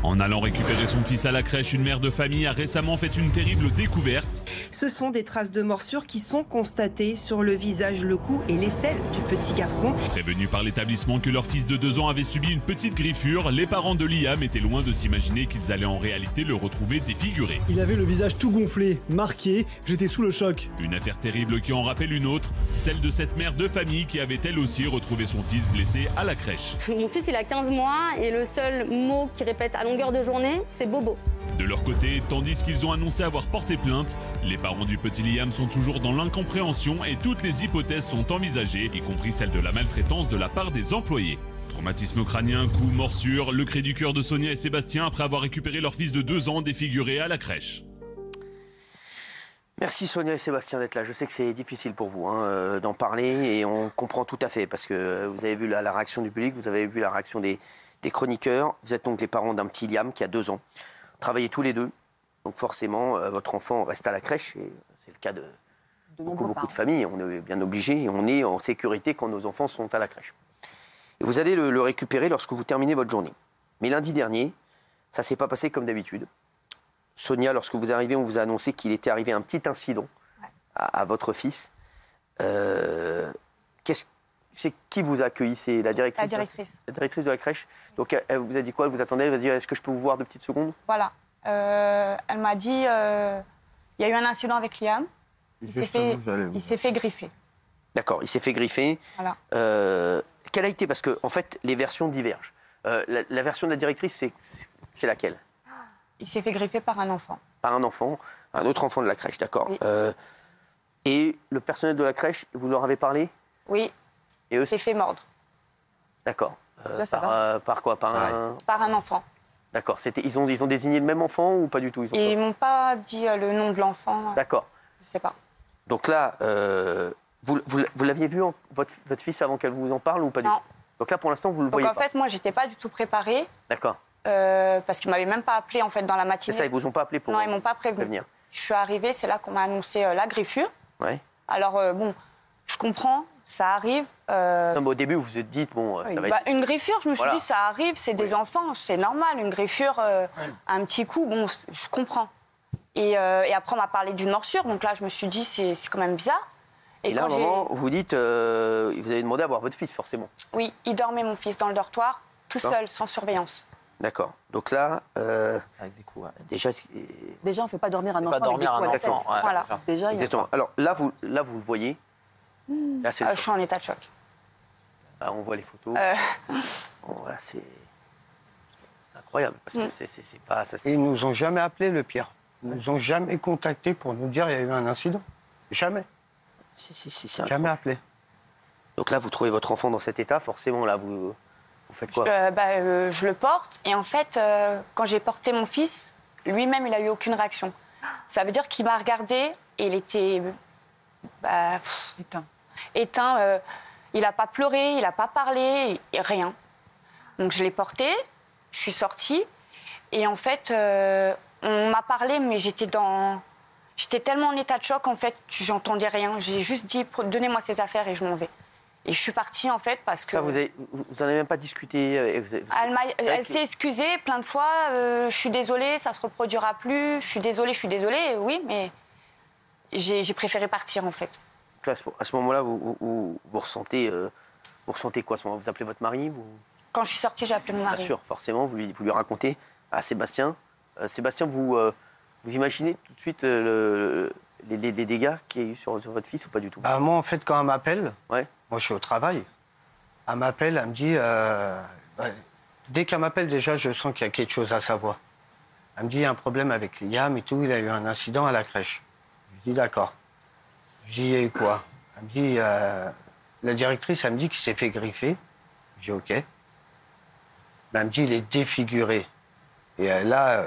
En allant récupérer son fils à la crèche, une mère de famille a récemment fait une terrible découverte. Ce sont des traces de morsures qui sont constatées sur le visage, le cou et l'aisselle du petit garçon. Prévenus par l'établissement que leur fils de 2 ans avait subi une petite griffure, les parents de Liam étaient loin de s'imaginer qu'ils allaient en réalité le retrouver défiguré. Il avait le visage tout gonflé, marqué, j'étais sous le choc. Une affaire terrible qui en rappelle une autre, celle de cette mère de famille qui avait elle aussi retrouvé son fils blessé à la crèche. Mon fils, il a 15 mois et le seul mot qu'il répète à longueur de journée, c'est bobo. De leur côté, tandis qu'ils ont annoncé avoir porté plainte, les parents du petit Liam sont toujours dans l'incompréhension et toutes les hypothèses sont envisagées, y compris celle de la maltraitance de la part des employés. Traumatisme crânien, coups, morsures, le cri du cœur de Sonia et Sébastien après avoir récupéré leur fils de 2 ans défiguré à la crèche. Merci Sonia et Sébastien d'être là. Je sais que c'est difficile pour vous d'en parler et on comprend tout à fait parce que vous avez vu la réaction du public, vous avez vu la réaction des chroniqueurs. Vous êtes donc les parents d'un petit Liam qui a 2 ans. Vous travaillez tous les deux, donc forcément votre enfant reste à la crèche et c'est le cas de beaucoup de familles. On est bien obligés et on est en sécurité quand nos enfants sont à la crèche. Et vous allez le récupérer lorsque vous terminez votre journée. Mais lundi dernier, ça ne s'est pas passé comme d'habitude. Sonia, lorsque vous arrivez, on vous a annoncé qu'il était arrivé un petit incident à votre fils. C'est qui vous a accueilli? C'est la directrice? La directrice. La directrice de la crèche. Donc elle vous a dit quoi? Elle vous attendait? Elle vous a dit est-ce que je peux vous voir 2 petites secondes? Voilà. Elle m'a dit il y a eu un incident avec Liam. Il s'est fait griffer. D'accord, il s'est fait griffer. Voilà. Quelle a été? Parce que en fait, les versions divergent. La version de la directrice, c'est laquelle? Il s'est fait griffer par un enfant. Par un enfant, un autre enfant de la crèche, d'accord. Oui. Et le personnel de la crèche, vous leur avez parlé? Oui. Et eux, s'est fait mordre. D'accord. Par quoi? Par un enfant. D'accord. Ils ont désigné le même enfant ou pas du tout? Ils m'ont pas dit le nom de l'enfant. D'accord. Je sais pas. Donc là, vous l'aviez vu, votre fils, avant qu'elle vous en parle ou pas du tout? Donc là, pour l'instant, vous le voyez pas. Donc en fait, moi, j'étais pas du tout préparée. D'accord. Parce qu'ils m'avaient même pas appelé en fait dans la matinée. C'est ça, ils vous ont pas appelé pour? Non, ils m'ont pas prévenu. Je suis arrivée, c'est là qu'on m'a annoncé la griffure. Ouais. Alors bon, je comprends, ça arrive. Non, mais au début, vous vous êtes dit bon, ça va être... Une griffure, je me suis dit ça arrive, c'est des enfants, c'est normal. Une griffure, un petit coup, bon, je comprends. Et après, on m'a parlé d'une morsure, donc là, je me suis dit c'est quand même bizarre. Et là, à un moment, vous dites, vous avez demandé à voir votre fils, forcément. Oui, il dormait, mon fils, dans le dortoir, tout seul, sans surveillance. D'accord. Donc là, avec des coups, déjà, on ne fait pas dormir un enfant avec des coups à la tête. Voilà. Déjà, exactement. Alors là, vous le voyez. Là, je suis en état de choc. Là, on voit les photos. Bon, là, c'est incroyable parce que c'est pas. Ils nous ont jamais appelé, le pire. Ils nous ont jamais contacté pour nous dire qu'il y a eu un incident. Jamais. Jamais appelé. Donc là, vous trouvez votre enfant dans cet état, forcément, là, vous faites quoi? Je le porte et en fait, quand j'ai porté mon fils, lui-même, il n'a eu aucune réaction. Ça veut dire qu'il m'a regardé et il était éteint. Il n'a pas pleuré, il n'a pas parlé, rien. Donc je l'ai porté, je suis sortie et en fait, on m'a parlé, mais j'étais tellement en état de choc, en fait, que j'entendais rien. J'ai juste dit, donnez-moi ces affaires et je m'en vais. Et je suis partie, en fait, parce que... Ça, vous n'en avez même pas discuté Elle s'est excusée plein de fois. Je suis désolée, ça ne se reproduira plus. Je suis désolée, oui, mais j'ai préféré partir, en fait. À ce moment-là, vous ressentez quoi à ce moment-là? Vous appelez votre mari? Quand je suis sortie, j'ai appelé mon mari. Bien sûr, forcément, vous lui racontez à Sébastien. Sébastien, vous imaginez tout de suite les dégâts qu'il y a eu sur votre fils ou pas du tout? Moi, en fait, quand elle m'appelle, ouais. Moi, je suis au travail. Elle m'appelle, elle me dit... dès qu'elle m'appelle, déjà, je sens qu'il y a quelque chose à savoir. Elle me dit, il y a un problème avec Liam et tout, il a eu un incident à la crèche. Je dis, d'accord. Je dis, il y a eu quoi? Elle me dit, la directrice, elle me dit qu'il s'est fait griffer. Je dis, OK. Elle me dit, il est défiguré. Et là,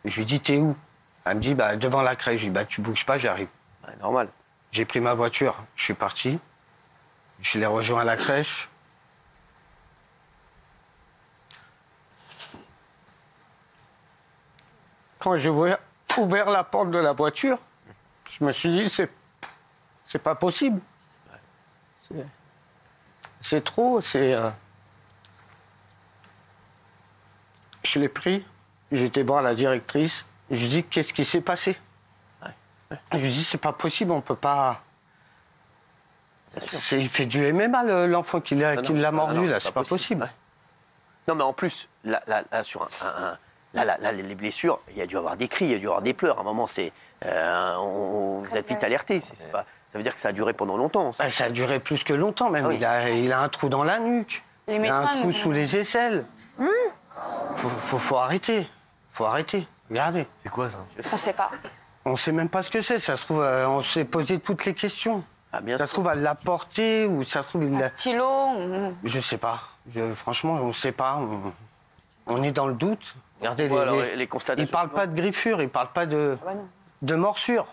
je lui dis, t'es où? Elle me dit, devant la crèche. Je dis, tu bouges pas, j'arrive. Normal. J'ai pris ma voiture, je suis parti. Je l'ai rejoint à la crèche. Quand j'ai ouvert la porte de la voiture, je me suis dit, c'est pas possible. C'est trop, c'est... Je l'ai pris, j'étais voir la directrice, je lui dis qu'est-ce qui s'est passé. Je lui dis c'est pas possible, on peut pas. Il fait du MMA l'enfant qui l'a mordu là, c'est pas possible. Ouais. Non mais en plus, là sur les blessures, il y a dû avoir des cris, il y a dû avoir des pleurs. À un moment, vous êtes vite alerté. Ça veut dire que ça a duré pendant longtemps. Ça a duré plus que longtemps même. Ah oui. Il a un trou dans la nuque, il a un trou sous les aisselles. Faut arrêter. Faut arrêter. Regardez. C'est quoi ça? On sait pas. On sait même pas ce que c'est. Ça se trouve, on s'est posé toutes les questions. Ah, bien ça se trouve, à l'a porté ou ça se trouve, il Un stylo. Je sais pas. Franchement, on sait pas. On est dans le doute. Regardez les constatations. Il parle pas de griffure, il parle pas de morsure.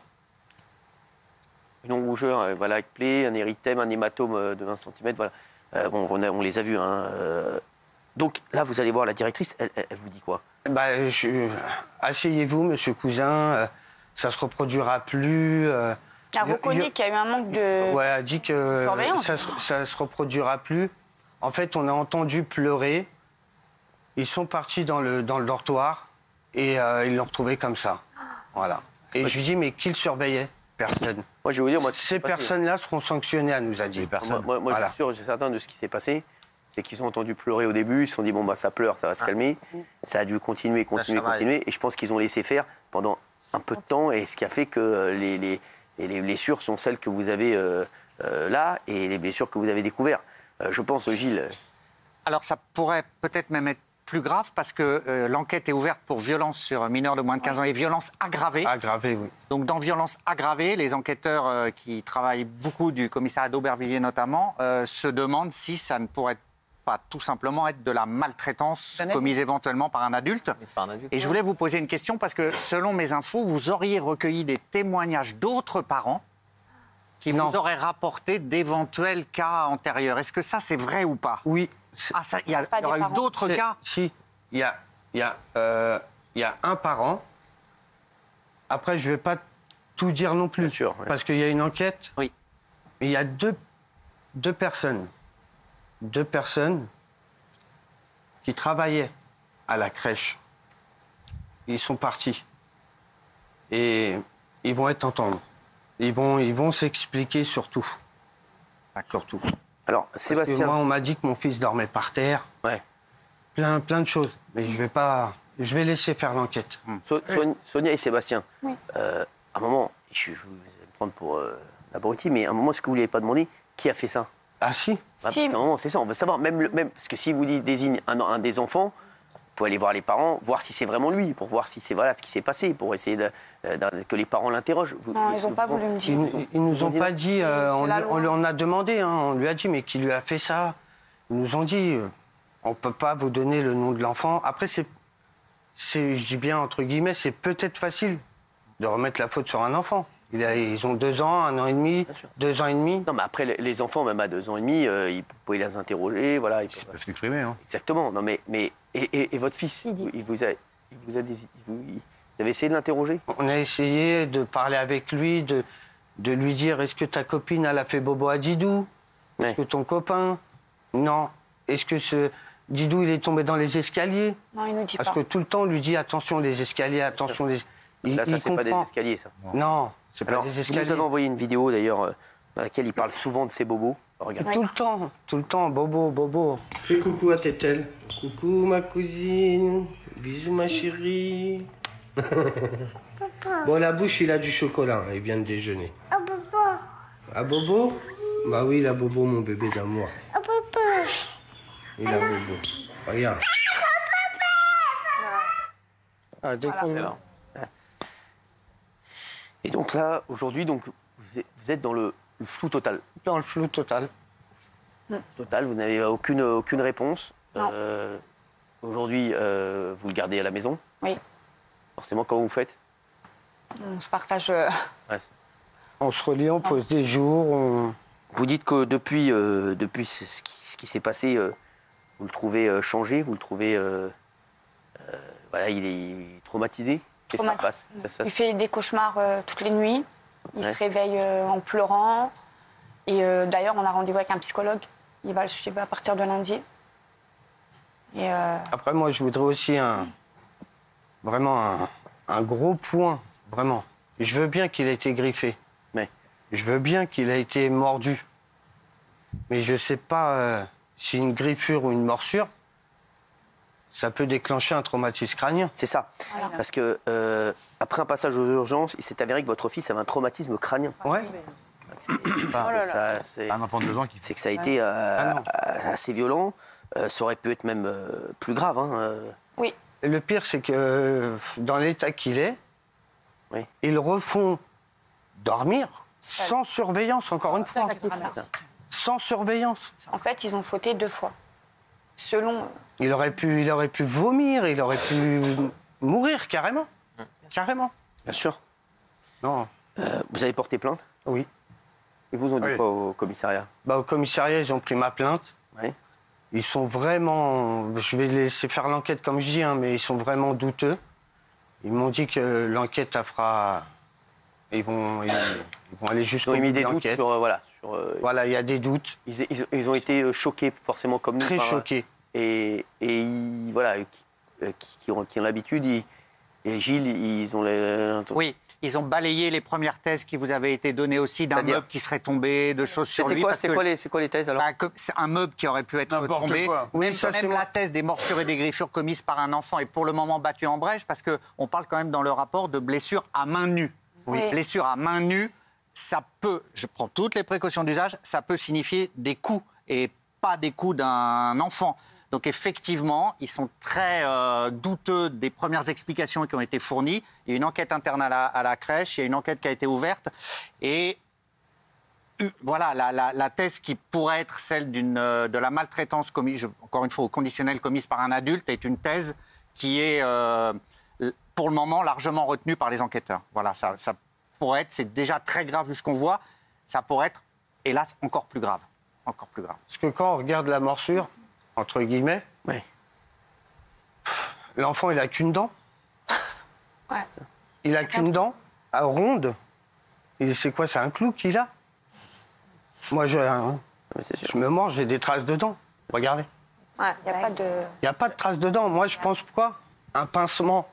Une rougeur, voilà, avec plaie, un érythème, un hématome de 20 cm, voilà. On les a vus. Hein. Donc là, vous allez voir la directrice, elle vous dit quoi? Asseyez-vous, monsieur Cousin, ça se reproduira plus. Elle reconnaît qu'il y a eu un manque de ouais, elle dit que surveillance. ça se reproduira plus. En fait, on a entendu pleurer. Ils sont partis dans le dortoir et ils l'ont retrouvé comme ça. Voilà. Et je lui dis, mais qui le surveillait? Personne. Moi, je vais vous dire, ces personnes-là seront sanctionnées, elle nous a dit. Moi voilà. Je suis sûr, j'ai certain de ce qui s'est passé. C'est qu'ils ont entendu pleurer au début, ils se sont dit, bon, bah, ça pleure, ça va se calmer. Ça a dû continuer. Et je pense qu'ils ont laissé faire pendant un peu de temps. Et ce qui a fait que les blessures sont celles que vous avez là et les blessures que vous avez découvertes. Je pense, Gilles. Alors, ça pourrait peut-être même être plus grave parce que l'enquête est ouverte pour violence sur mineurs de moins de 15 ans et violence aggravée. Aggravée, oui. Donc, dans violence aggravée, les enquêteurs qui travaillent beaucoup du commissariat d'Aubervilliers notamment se demandent si ça ne pourrait pas tout simplement être de la maltraitance commise éventuellement par un adulte. Et je voulais vous poser une question parce que selon mes infos, vous auriez recueilli des témoignages d'autres parents qui vous auraient rapporté d'éventuels cas antérieurs. Est-ce que ça, c'est vrai ou pas? Oui. Il y aura eu d'autres cas? Si. Il y a un parent. Après, je ne vais pas tout dire non plus. Bien sûr, ouais. Parce qu'il y a une enquête. Oui. Mais il y a deux personnes. Deux personnes qui travaillaient à la crèche. Ils sont partis. Et ils vont être entendus. Ils vont s'expliquer sur tout. Surtout. Alors, Sébastien. Moi, on m'a dit que mon fils dormait par terre. Ouais. Plein de choses. Mais je vais laisser faire l'enquête. Sonia et Sébastien. Oui. À un moment, je vais me prendre pour l'abruti, mais à un moment, est-ce que vous ne lui avez pas demandé qui a fait ça? Ah si. Parce qu'à un moment, c'est ça, on veut savoir. Même, parce que si vous désigne un des enfants, vous pouvez aller voir les parents, voir si c'est vraiment lui, pour voir si c'est ce qui s'est passé, pour essayer que les parents l'interrogent. Non, ils n'ont pas voulu me dire. Ils nous ont pas dit, on lui en a demandé, hein, on lui a dit, mais qui lui a fait ça? Ils nous ont dit, on ne peut pas vous donner le nom de l'enfant. Après, je dis bien entre guillemets, c'est peut-être facile de remettre la faute sur un enfant. Ils ont 2 ans, 1 an et demi, 2 ans et demi. Non, mais après, les enfants, même à 2 ans et demi, ils pouvaient les interroger, voilà. Ils peuvent s'exprimer, hein. Exactement. Non, mais et votre fils, vous avez essayé de l'interroger? On a essayé de parler avec lui, de lui dire, est-ce que ta copine, elle a fait bobo à Didou? Est-ce que ton copain? Non. Est-ce que Didou, il est tombé dans les escaliers? Non, il ne dit pas. Parce que tout le temps, on lui dit, attention les escaliers, attention les... Là, ça, c'est pas des escaliers, ça. Non. C'est pas des escaliers. Vous nous avez envoyé une vidéo d'ailleurs dans laquelle il parle souvent de ses bobos. Regardez. Tout le temps, bobo. Fais coucou à Tétel. Coucou ma cousine. Bisous ma chérie. Bon, la bouche, il a du chocolat. Il vient de déjeuner. Ah bobo. Ah bobo? Bah oui, la bobo, mon bébé d'amour. Ah bobo. Il a bobo. Regarde. Ah, déconne. Et donc là, aujourd'hui, vous êtes dans le flou total. Dans le flou total. Total, vous n'avez aucune réponse. Non. Aujourd'hui, vous le gardez à la maison. Oui. Forcément, comment vous faites? On se partage... Ouais. On se relie, on pose des jours. Vous dites que depuis ce qui s'est passé, vous le trouvez changé, vous le trouvez... voilà, il est traumatisé. Qu'est-ce qui se passe? Il fait des cauchemars toutes les nuits. Il se réveille en pleurant. Et d'ailleurs, on a rendez-vous avec un psychologue. Il va le suivre à partir de lundi. Et Après, moi, je voudrais aussi vraiment un gros point, vraiment. Et je veux bien qu'il ait été griffé. Mais je veux bien qu'il ait été mordu. Mais je ne sais pas si une griffure ou une morsure, ça peut déclencher un traumatisme crânien. c'est ça. Voilà. Parce que après un passage aux urgences, il s'est avéré que votre fils avait un traumatisme crânien. Ouais. C'est Un enfant de 2 ans qui c'est que ça a été assez violent. Ça aurait pu être même plus grave. Hein. Oui. Et le pire, c'est que dans l'état qu'il est, Oui. ils refont dormir sans surveillance, encore une fois. Sans surveillance. En fait, ils ont fauté 2 fois. Selon... Il aurait pu vomir, il aurait pu mourir carrément. Carrément. Bien sûr. Non. Vous avez porté plainte? Oui. Ils vous ont dit Oui. quoi au commissariat? Au commissariat, ils ont pris ma plainte. Oui. Ils sont vraiment... Je vais laisser faire l'enquête comme je dis, hein, mais ils sont vraiment douteux. Ils m'ont dit que l'enquête fera... Ils vont aller Ils jusqu'au ont émis bout de des doutes l'enquête. sur... Voilà, il y a des doutes. Ils ont été choqués, forcément, comme nous. Très choqués. Et voilà, qui ont l'habitude. Et Gilles, ils ont les... Oui, ils ont balayé les premières thèses qui vous avaient été données aussi d'un C'est-à-dire meuble qui serait tombé, de choses sur lui. C'est quoi les thèses alors? C'est un meuble qui aurait pu être N'importe tombé. quoi. Oui, Même, ça, c'est même moi. la thèse des morsures et des griffures commises par un enfant est pour le moment battue en brèche parce qu'on parle quand même dans le rapport de blessures à main nue. Oui. Blessures à main nue, ça peut, je prends toutes les précautions d'usage, ça peut signifier des coups et pas des coups d'un enfant. Donc effectivement, ils sont très douteux des premières explications qui ont été fournies. Il y a une enquête interne à la crèche, il y a une enquête qui a été ouverte. Et voilà, la thèse qui pourrait être celle de la maltraitance commise, encore une fois au conditionnel, commise par un adulte, est une thèse qui est pour le moment largement retenue par les enquêteurs. Voilà, ça pourrait être, c'est déjà très grave vu ce qu'on voit, ça pourrait être, hélas, encore plus grave. Encore plus grave. Parce que quand on regarde la morsure, entre guillemets, Oui. l'enfant, il a qu'une dent. Ouais. Il a qu'une dent, ronde. Et c'est quoi, c'est un clou qu'il a? Moi, je me mords, j'ai des traces de dents. Regardez. Ouais, il n'y a pas de... Il n'y a pas de traces de dents. Moi, je pense quoi? Un pincement.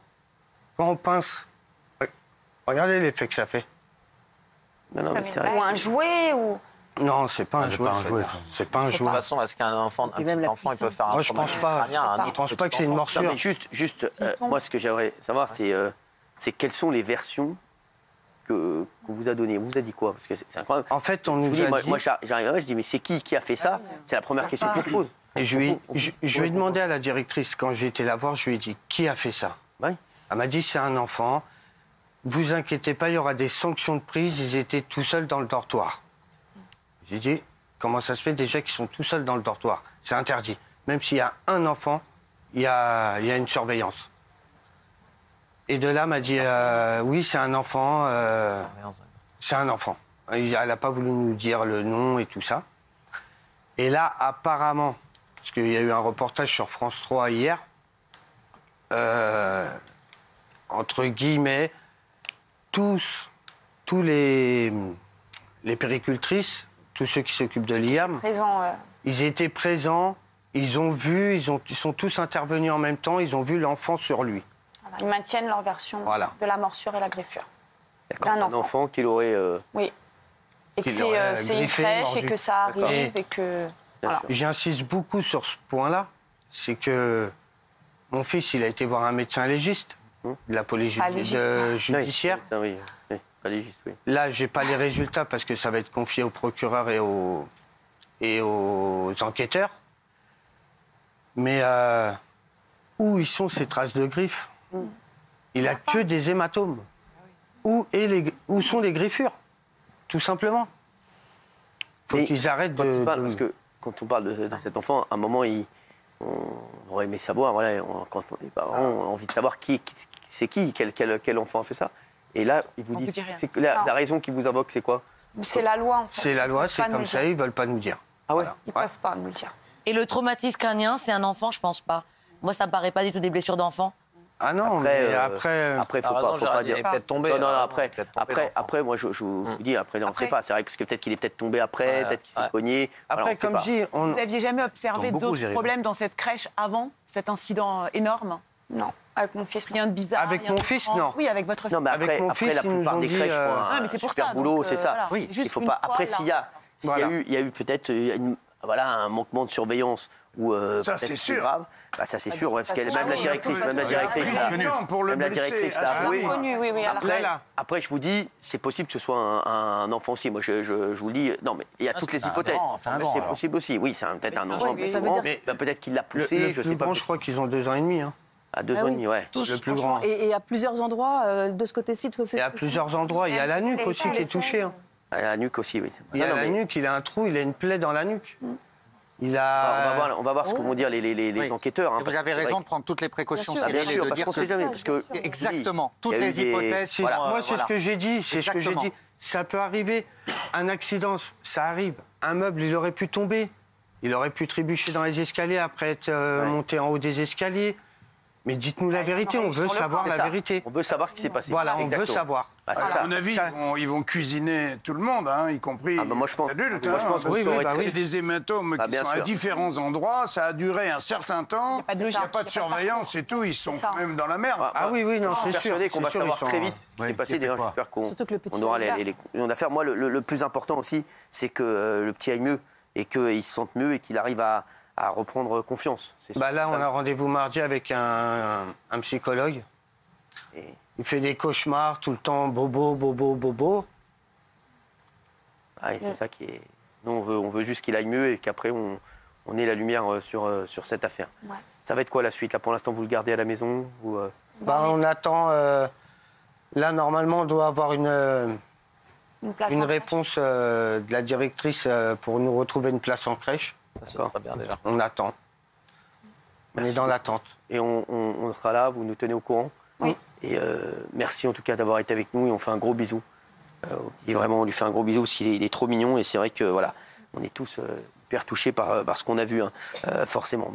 Quand on pince, regardez l'effet que ça fait. Non, mais c'est vrai. Ou un jouet, ou... Non, c'est pas un jouet. C'est pas un De toute jouet. façon, est-ce qu'un enfant, un petit enfant, il peut faire un Moi, je pense traumatisme pas. crânien à un Je autre pense pas petit que c'est une enfant? morsure. Non, mais juste moi, ce que j'aimerais savoir, c'est quelles sont les versions qu'on vous a données. On vous a dit quoi? Parce que c'est incroyable. En fait, on Je vous nous dis, a dit... moi j'arrive là, je dis, mais c'est qui a fait ça? C'est la première question qu'on se pose. Et je lui ai demandé à la directrice, quand j'ai été la voir, je lui ai dit, qui a fait ça? Oui. Elle m'a dit, c'est un enfant. Vous inquiétez pas, il y aura des sanctions de prise. Ils étaient tout seuls dans le dortoir. J'ai dit, comment ça se fait déjà qu'ils sont tout seuls dans le dortoir? C'est interdit. Même s'il y a un enfant, il y a une surveillance. Et de là, elle m'a dit, oui, c'est un enfant. C'est un enfant. Elle n'a pas voulu nous dire le nom et tout ça. Et là, apparemment, parce qu'il y a eu un reportage sur France 3 hier, entre guillemets, tous les péricultrices, tous ceux qui s'occupent de Liam, Présent, ils étaient présents, ils ont vu, ils sont tous intervenus en même temps, ils ont vu l'enfant sur lui. voilà. Ils maintiennent leur version Voilà. de la morsure et la griffure. D'accord. D'un Un enfant qu'il aurait... Oui. Et que Qu'il aurait c'est une griffé, crèche mordu. et que ça D'accord. arrive et que... Voilà. J'insiste beaucoup sur ce point-là, c'est que mon fils, il a été voir un médecin légiste de la police Pas légiste. judiciaire. Oui, pas légiste, oui. Là, j'ai pas les résultats parce que ça va être confié au procureur et aux enquêteurs. Mais où ils sont ces traces de griffes? Il a que des hématomes. Où sont les griffures? Tout simplement. Faut Mais qu'ils arrêtent Parce que quand on parle de cet enfant, à un moment, on aurait aimé savoir, voilà, quand les parents ont envie de savoir c'est qui, quel enfant a fait ça. Et là, ils vous disent, la raison qu'ils vous invoquent, c'est quoi? C'est la loi, en fait. C'est la loi, c'est Pas nous comme le ça, dire. ils veulent pas nous dire. Ah ouais? Ils peuvent pas nous le dire. Et le traumatisme crânien, c'est un enfant, je pense pas. Moi, ça me paraît pas du tout des blessures d'enfant. Ah non, après, faut pas dire. Il est peut-être tombé. Non, après, moi, je vous dis, après, on ne sait pas. C'est vrai, parce que peut-être qu'il est peut-être tombé après, peut-être qu'il s'est cogné. Après, comme je dis, vous n'aviez jamais observé d'autres problèmes dans cette crèche avant cet incident énorme? Non, avec mon fils. Rien de bizarre. Avec mon fils, non. Oui, avec votre fils. Non, mais après, la plupart des crèches font un super boulot, c'est ça. Oui, il faut pas. Après, s'il y a eu peut-être un manquement de surveillance ou ça c'est sûr. Grave, ça c'est sûr, parce qu'elle même la directrice, l'a avoué. Après, je vous dis, c'est possible que ce soit un enfant aussi. Moi, je vous le dis, non, mais il y a toutes les hypothèses. C'est possible aussi. Oui, c'est peut-être un enfant, mais peut-être qu'il l'a poussé. Je sais pas. Je crois qu'ils ont 2 ans et demi. À 2 ans et demi, ouais. Le plus grand. Et à plusieurs endroits, de ce côté-ci, de ce côté-ci. Et à plusieurs endroits. Il y a la nuque aussi qui est touchée. La nuque aussi, oui. Il y a la nuque, il a un trou, il a une plaie dans la nuque. On va voir ce que vont dire les enquêteurs. Vous avez raison de prendre toutes les précautions civiles et de dire qu'on sait jamais. Exactement, toutes les hypothèses. Moi, c'est ce que j'ai dit. Ça peut arriver. Un accident, ça arrive. Un meuble, il aurait pu tomber. Il aurait pu trébucher dans les escaliers après être monté en haut des escaliers. Mais dites-nous la vérité, on veut savoir la vérité. On veut savoir ce qui s'est passé. Voilà, on veut savoir. À mon avis, ils vont cuisiner tout le monde, y compris les adultes. C'est des hématomes qui sont à différents endroits. Ça a duré un certain temps. Il n'y a pas de surveillance et tout. Ils sont quand même dans la merde. Ah oui, non, c'est sûr. Qu'on va savoir très vite ce qui est passé. D'ailleurs, j'espère qu'on aura les affaires. Moi, le plus important aussi, c'est que le petit aille mieux et qu'il se sente mieux et qu'il arrive à reprendre confiance. Là, on a rendez-vous mardi avec un psychologue. Il fait des cauchemars tout le temps, bobo. Ah, et c'est ça qui est... Nous, on veut juste qu'il aille mieux et qu'après, on ait la lumière sur cette affaire. Ouais. Ça va être quoi la suite? Là, pour l'instant, vous le gardez à la maison ou, on attend... Là, normalement, on doit avoir une réponse de la directrice pour nous retrouver une place en crèche. D'accord, bien déjà. On attend. On est dans l'attente. Et on sera là, vous nous tenez au courant. Oui. Et merci en tout cas d'avoir été avec nous et on fait un gros bisou. On lui fait un gros bisou parce qu'il est trop mignon et c'est vrai que voilà, on est tous hyper touchés par ce qu'on a vu, forcément.